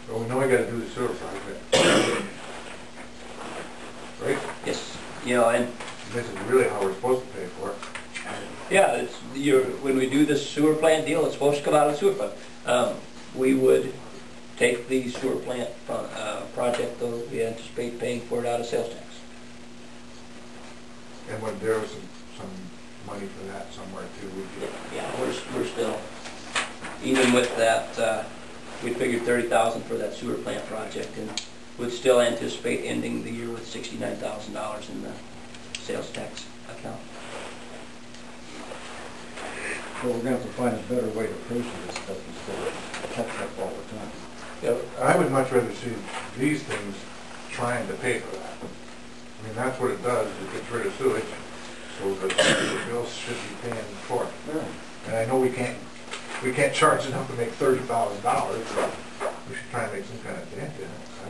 Well, we know we gotta do the sewer project. Right? Yes, you know, and This is really how we're supposed to pay for it. yeah, when we do this sewer plant deal, it's supposed to come out of the sewer fund. We would take the sewer plant project, though, we anticipate paying for it out of sales tax. And when there was some money for that somewhere too, Yeah, we're still, even with that, we figured $30,000 for that sewer plant project, and would still anticipate ending the year with $69,000 in the sales tax account. But we're going to have to find a better way to pay for this stuff instead of catch up all the time. yeah, I would much rather see these things trying to pay for that. I mean, that's what it does, it gets rid of sewage, so the bills should be paying for it. Yeah. And I know we can't charge enough to make $30,000, but we should try and make some kind of dent in it. Are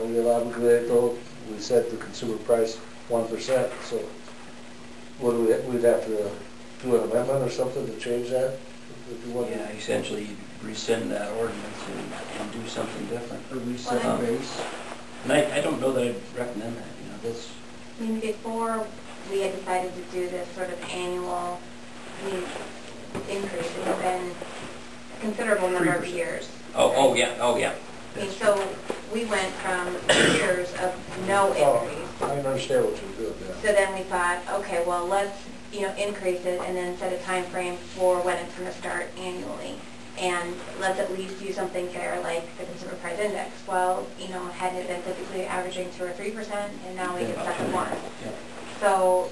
we allowed to do that though? We set the consumer price 1%, so we'd have to do an amendment or something to change that? If you want Yeah, essentially you'd rescind that ordinance and do something different. Or reset the base. And I don't know that I'd recommend that, you know, this. I mean, before we had decided to do this sort of annual increase, it had been a considerable number of 3%. years. Oh yeah. And so we went from years of no increase. I understand what you're doing, yeah. So then we thought, okay, well, let's, increase it and then set a time frame for when it's going to start annually. And let's at least do something fair like the consumer price index. Well, hadn't it been typically averaging 2 or 3%, and now we get stuck at 1. Yeah. So,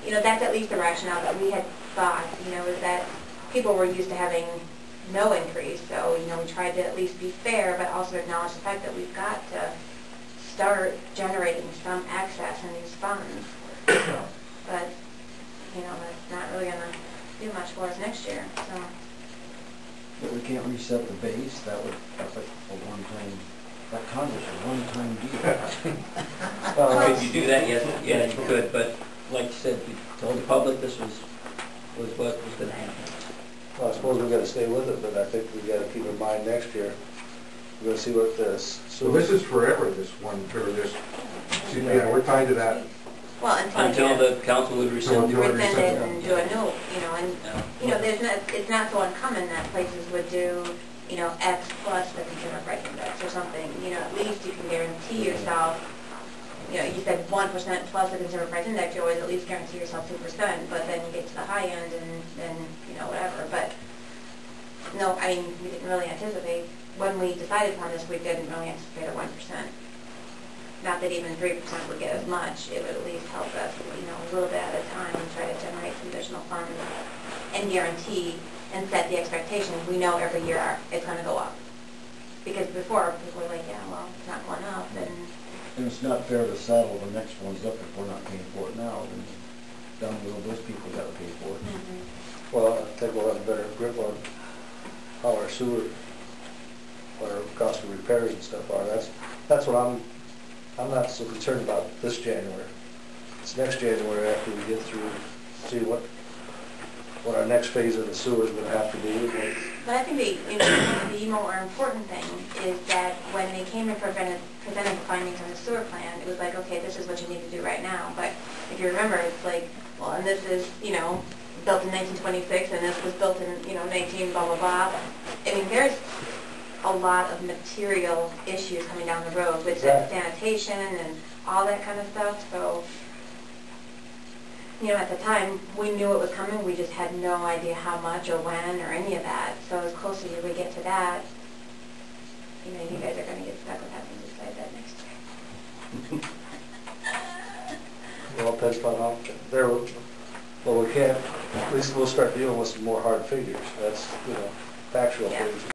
that's at least the rationale that we had thought, is that people were used to having no increase. So, we tried to at least be fair, but also acknowledge the fact that we've got to start generating some excess in these funds. But, that's not really going to do much for us next year. So. But we can't reset the base. That's like a one-time, that Congress is a one-time deal. If you do that, yes, yeah, you could, but like you said, we told the public this was what was going to happen. Well, I suppose we've got to stay with it, but I think we've got to keep in mind next year, we're going to see what this. So this is forever, this one, or this, see, yeah, we're tied to that. Well, until the council would rescind the rescind ordinance. it and do a new, it's not so uncommon that places would do, X plus the consumer price index or something. At least you can guarantee yourself, you said 1% plus the consumer price index, you always at least guarantee yourself 2%, but then you get to the high end and then, whatever. But no, I mean, we didn't really anticipate, when we decided upon this, we didn't really anticipate a 1%. Not that even 3% would get as much. It would at least help us, a little bit at a time and try to generate some additional funds and guarantee and set the expectation. We know every year it's going to go up. Because before, people were like, yeah, well, it's not going up. And it's not fair to saddle the next ones up if we're not paying for it now. Then down the road, those people got to pay for it. Mm-hmm. Well, I think we'll have a better grip on how our sewer, what our cost of repairs and stuff are. That's what I'm not so concerned about this January. It's next January after we get through, see what our next phase of the sewer is going to have to be. But I think the more important thing is that when they came and presented the findings on the sewer plan, it was like, okay, this is what you need to do right now. But if you remember, it's like, well, and this is, built in 1926, and this was built in, 19 blah, blah, blah. I mean, there's a lot of material issues coming down the road with sanitation and all that kind of stuff. So, at the time, we knew it was coming. We just had no idea how much or when or any of that. So as close as we get to that, you guys are going to get stuck with having to decide that next year. Well, it depends on how there. Well, we can't. At least we'll start dealing with some more hard figures. That's factual things.